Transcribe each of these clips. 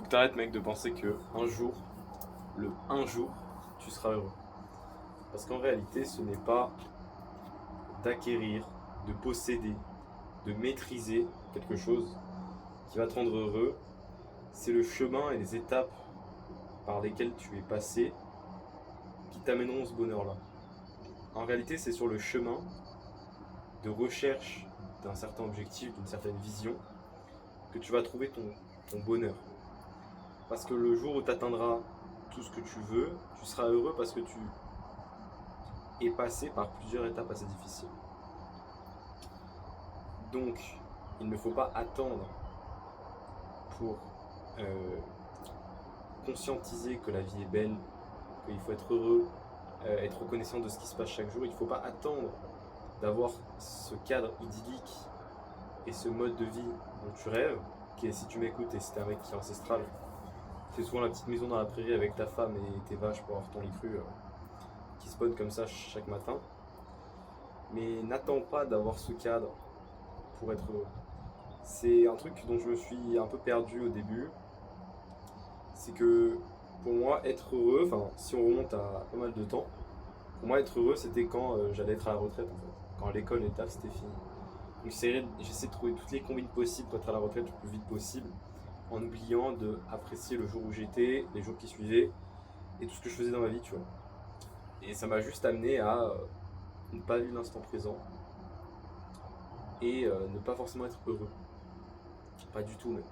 Faut que t'arrêtes mec de penser que un jour, un jour, tu seras heureux. Parce qu'en réalité, ce n'est pas d'acquérir, de posséder, de maîtriser quelque chose qui va te rendre heureux. C'est le chemin et les étapes par lesquelles tu es passé qui t'amèneront ce bonheur-là. En réalité, c'est sur le chemin de recherche d'un certain objectif, d'une certaine vision, que tu vas trouver ton bonheur. Parce que le jour où tu atteindras tout ce que tu veux, tu seras heureux parce que tu es passé par plusieurs étapes assez difficiles. Donc, il ne faut pas attendre pour conscientiser que la vie est belle, qu'il faut être heureux, être reconnaissant de ce qui se passe chaque jour. Il ne faut pas attendre d'avoir ce cadre idyllique et ce mode de vie dont tu rêves, qui est, si tu m'écoutes et si t'es un mec qui est ancestral, c'est souvent la petite maison dans la prairie avec ta femme et tes vaches pour avoir ton lit cru qui spawn comme ça chaque matin. Mais n'attends pas d'avoir ce cadre pour être heureux. C'est un truc dont je me suis un peu perdu au début. C'est que pour moi, être heureux, enfin si on remonte à pas mal de temps, pour moi être heureux c'était quand j'allais être à la retraite en fait. Quand l'école et le taf c'était fini. Donc j'essaie de trouver toutes les combines possibles pour être à la retraite le plus vite possible, en oubliant d'apprécier le jour où j'étais, les jours qui suivaient, et tout ce que je faisais dans ma vie, tu vois. Et ça m'a juste amené à ne pas vivre l'instant présent, et ne pas forcément être heureux. Pas du tout même.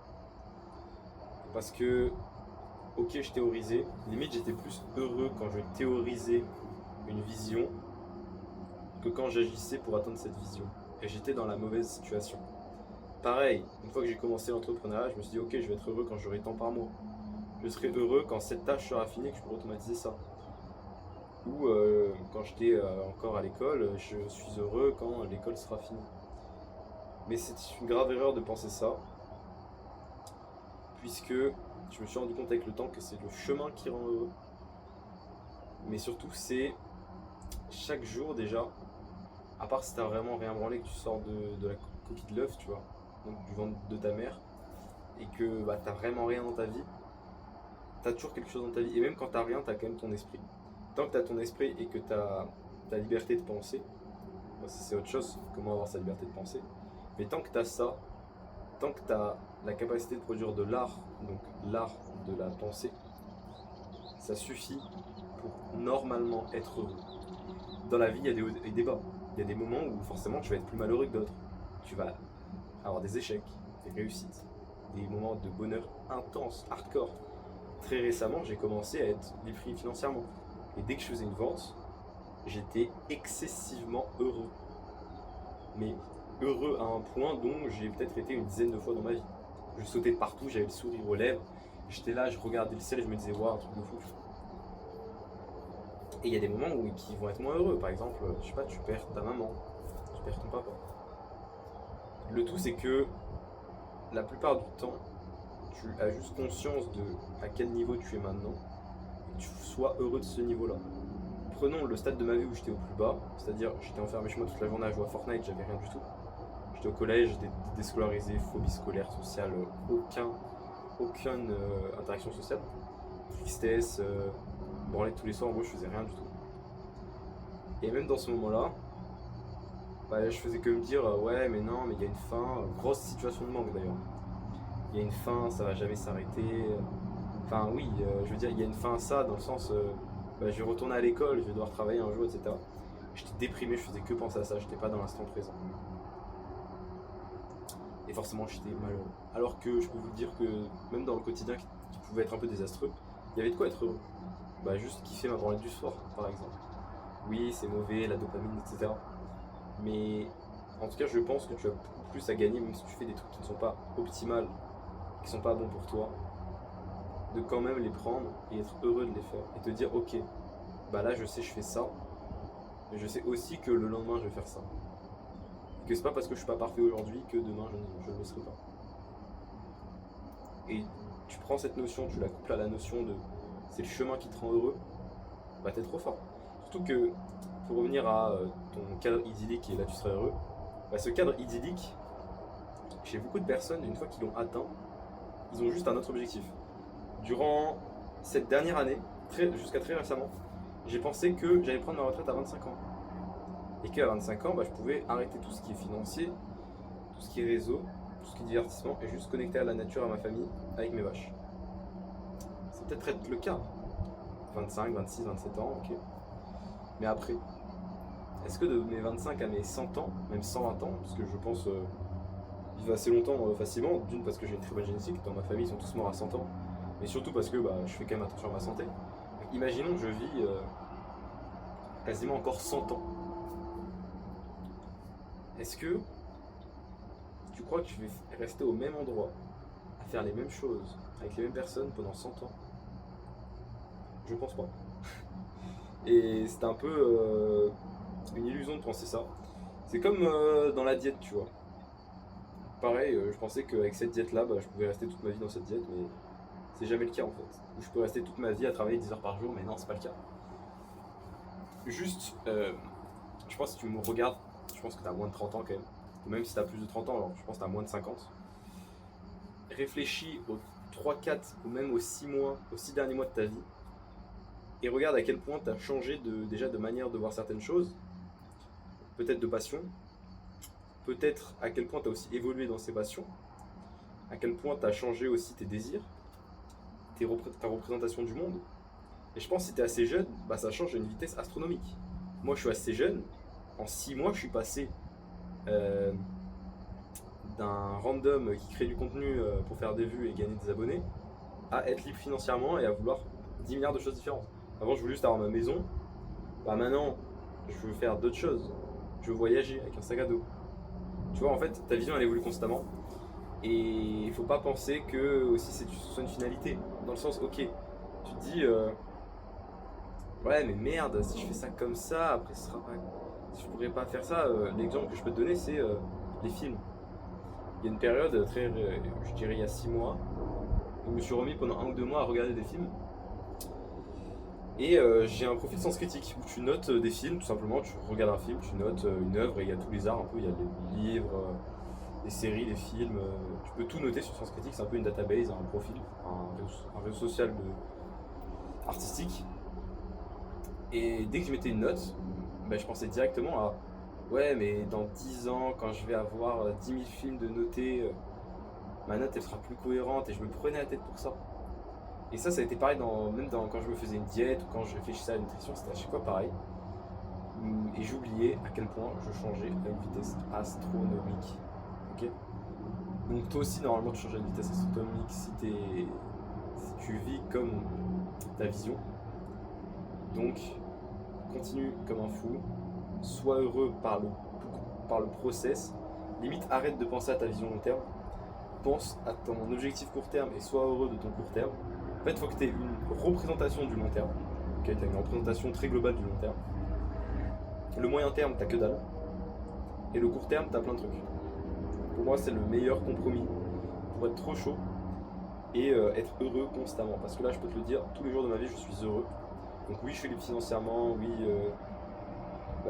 Parce que, ok je théorisais, limite j'étais plus heureux quand je théorisais une vision, que quand j'agissais pour atteindre cette vision. Et j'étais dans la mauvaise situation. Pareil, une fois que j'ai commencé l'entrepreneuriat, je me suis dit ok, je vais être heureux quand j'aurai tant par mois. Je serai heureux quand cette tâche sera finie et que je pourrai automatiser ça. Ou quand j'étais encore à l'école, je suis heureux quand l'école sera finie. Mais c'est une grave erreur de penser ça, puisque je me suis rendu compte avec le temps que c'est le chemin qui rend heureux. Mais surtout c'est chaque jour déjà, à part si t'as vraiment rien branlé, que tu sors de la coquille de l'œuf, tu vois, donc du ventre de ta mère, et que bah, t'as vraiment rien dans ta vie, t'as toujours quelque chose dans ta vie. Et même quand t'as rien, t'as quand même ton esprit. Tant que t'as ton esprit et que t'as ta liberté de penser, bah, c'est autre chose, comment avoir sa liberté de penser. Mais tant que t'as ça, tant que t'as la capacité de produire de l'art, donc l'art de la pensée, ça suffit pour normalement être heureux. Dans la vie, il y a des hauts et des bas. Il y a des moments où forcément tu vas être plus malheureux que d'autres. Tu vas avoir des échecs, des réussites, des moments de bonheur intense, hardcore. Très récemment, j'ai commencé à être déprimé financièrement. Et dès que je faisais une vente, j'étais excessivement heureux. Mais heureux à un point dont j'ai peut-être été une dizaine de fois dans ma vie. Je sautais de partout, j'avais le sourire aux lèvres. J'étais là, je regardais le ciel et je me disais, waouh, un truc de fou. Et il y a des moments qui vont être moins heureux. Par exemple, je sais pas, tu perds ta maman, tu perds ton papa. Le tout, c'est que la plupart du temps, tu as juste conscience de à quel niveau tu es maintenant et que tu sois heureux de ce niveau-là. Prenons le stade de ma vie où j'étais au plus bas, c'est-à-dire j'étais enfermé chez moi toute la journée à jouer à Fortnite, j'avais rien du tout. J'étais au collège, j'étais déscolarisé, phobie scolaire, sociale, aucune interaction sociale, tristesse, branlette tous les soirs, en gros je faisais rien du tout. Et même dans ce moment-là, bah, je faisais que me dire ouais mais non mais il y a une fin, grosse situation de manque d'ailleurs. Il y a une fin, ça va jamais s'arrêter. Enfin oui, je veux dire il y a une fin à ça dans le sens bah, je vais retourner à l'école, je vais devoir travailler un jour, etc. J'étais déprimé, je faisais que penser à ça, j'étais pas dans l'instant présent. Et forcément j'étais malheureux. Alors que je peux vous dire que même dans le quotidien qui pouvait être un peu désastreux, il y avait de quoi être heureux. Bah juste kiffer ma branlette du soir par exemple. Oui c'est mauvais, la dopamine, etc. Mais en tout cas, je pense que tu as beaucoup plus à gagner, même si tu fais des trucs qui ne sont pas optimales, qui ne sont pas bons pour toi, de quand même les prendre et être heureux de les faire. Et te dire, ok, bah là je sais, je fais ça, mais je sais aussi que le lendemain je vais faire ça. Et que c'est pas parce que je suis pas parfait aujourd'hui que demain je ne le serai pas. Et tu prends cette notion, tu la couples à la notion de c'est le chemin qui te rend heureux, bah t'es trop fort. Surtout que, pour revenir à ton cadre idyllique et là tu seras heureux, bah ce cadre idyllique, chez beaucoup de personnes, une fois qu'ils l'ont atteint, ils ont juste un autre objectif. durant cette dernière année, jusqu'à très récemment, j'ai pensé que j'allais prendre ma retraite à 25 ans. Et qu'à 25 ans, je pouvais arrêter tout ce qui est financier, tout ce qui est réseau, tout ce qui est divertissement, et juste connecter à la nature, à ma famille, avec mes vaches. C'est peut-être être le cas. 25, 26, 27 ans, ok. Mais après, est-ce que de mes 25 à mes 100 ans, même 120 ans, parce que je pense vivre assez longtemps facilement, d'une parce que j'ai une très bonne génétique, dans ma famille ils sont tous morts à 100 ans, mais surtout parce que je fais quand même attention à ma santé. Donc, imaginons que je vis quasiment encore 100 ans. Est-ce que tu crois que je vais rester au même endroit, à faire les mêmes choses, avec les mêmes personnes pendant 100 ans? Je pense pas. Et c'est un peu une illusion de penser ça. C'est comme dans la diète, tu vois. Pareil, je pensais qu'avec cette diète-là, je pouvais rester toute ma vie dans cette diète, mais c'est jamais le cas en fait. Ou je peux rester toute ma vie à travailler 10 heures par jour, mais non, c'est pas le cas. Juste, je pense que si tu me regardes, je pense que tu as moins de 30 ans quand même. Ou même si tu as plus de 30 ans, alors je pense que tu as moins de 50. Réfléchis aux 3, 4 ou même aux 6 mois, aux 6 derniers mois de ta vie. Et regarde à quel point tu as changé déjà de manière de voir certaines choses. Peut-être de passion. Peut-être à quel point tu as aussi évolué dans ces passions. À quel point tu as changé aussi tes désirs. Ta représentation du monde. Et je pense que si tu es assez jeune, ça change à une vitesse astronomique. Moi je suis assez jeune. En 6 mois, je suis passé d'un random qui crée du contenu pour faire des vues et gagner des abonnés à être libre financièrement et à vouloir 10 milliards de choses différentes. Avant, je voulais juste avoir ma maison. Maintenant, je veux faire d'autres choses. Je veux voyager avec un sac à dos. Tu vois, en fait, ta vision, elle évolue constamment. Et il faut pas penser que aussi ce soit une finalité. Dans le sens, ok, tu te dis, ouais, mais merde, si je fais ça comme ça, après, ce sera pas. Si je pourrais pas faire ça, l'exemple que je peux te donner, c'est les films. Il y a une période, je dirais il y a 6 mois, où je me suis remis pendant 1 ou 2 mois à regarder des films. Et j'ai un profil Sens Critique où tu notes des films, tout simplement, tu regardes un film, tu notes une œuvre et il y a tous les arts un peu, il y a des livres, des séries, des films, tu peux tout noter sur Sens Critique, c'est un peu une database, un profil, un réseau social artistique. Et dès que je mettais une note, je pensais directement à ouais, mais dans 10 ans, quand je vais avoir 10 000 films de noter, ma note elle sera plus cohérente et je me prenais la tête pour ça. Et ça a été pareil quand je me faisais une diète ou quand je réfléchissais à la nutrition, c'était à chaque fois pareil. Et j'oubliais à quel point je changeais à une vitesse astronomique. Ok. Donc toi aussi, normalement, tu changes à une vitesse astronomique si tu vis comme ta vision. Donc, continue comme un fou. Sois heureux par le process. Limite, arrête de penser à ta vision long terme. Pense à ton objectif court terme et sois heureux de ton court terme. En fait, il faut que tu aies une représentation du long terme. Okay, tu as une représentation très globale du long terme. Le moyen terme, t'as que dalle. Et le court terme, t'as plein de trucs. Pour moi, c'est le meilleur compromis pour être trop chaud et être heureux constamment. Parce que là, je peux te le dire, tous les jours de ma vie, je suis heureux. Donc oui, je suis libre financièrement, oui,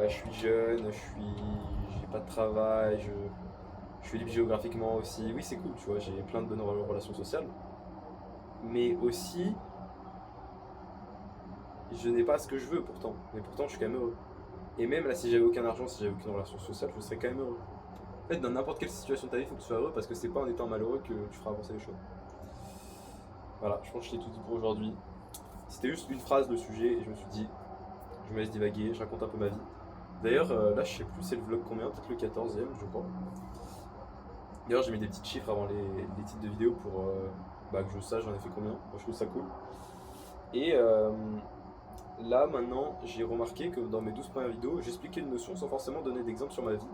je suis jeune, j'ai pas de travail, je suis libre géographiquement aussi. Oui, c'est cool, tu vois, j'ai plein de bonnes relations sociales. Mais aussi, je n'ai pas ce que je veux pourtant. Mais pourtant, je suis quand même heureux. Et même là, si j'avais aucun argent, si j'avais aucune relation sociale, je serais quand même heureux. En fait, dans n'importe quelle situation de ta vie, il faut que tu sois heureux parce que c'est pas en étant malheureux que tu feras avancer les choses. Voilà, je pense que je t'ai tout dit pour aujourd'hui. C'était juste une phrase le sujet et je me suis dit, je me laisse divaguer, je raconte un peu ma vie. D'ailleurs, là, je sais plus c'est le vlog combien, peut-être le 14e, je crois. D'ailleurs, j'ai mis des petits chiffres avant les titres de vidéo pour que je sache j'en ai fait combien. Moi, je trouve ça cool. Et là, maintenant, j'ai remarqué que dans mes 12 premières vidéos, j'expliquais une notion sans forcément donner d'exemple sur ma vie.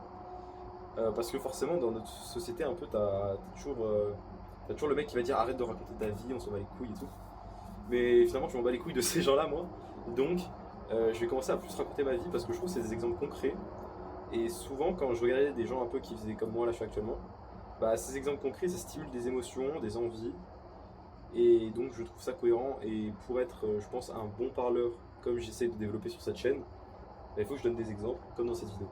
Parce que forcément, dans notre société, un peu, t'as toujours le mec qui va dire arrête de raconter ta vie, on s'en bat les couilles et tout. Mais finalement, je m'en bats les couilles de ces gens-là, moi. Donc, je vais commencer à plus raconter ma vie parce que je trouve que c'est des exemples concrets. Et souvent, quand je regardais des gens un peu qui faisaient comme moi, là, je suis actuellement, ces exemples concrets, ça stimule des émotions, des envies. Et donc, je trouve ça cohérent. Et pour être, je pense, un bon parleur, comme j'essaie de développer sur cette chaîne, il faut que je donne des exemples, comme dans cette vidéo.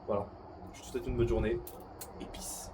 Voilà. Je te souhaite une bonne journée et peace.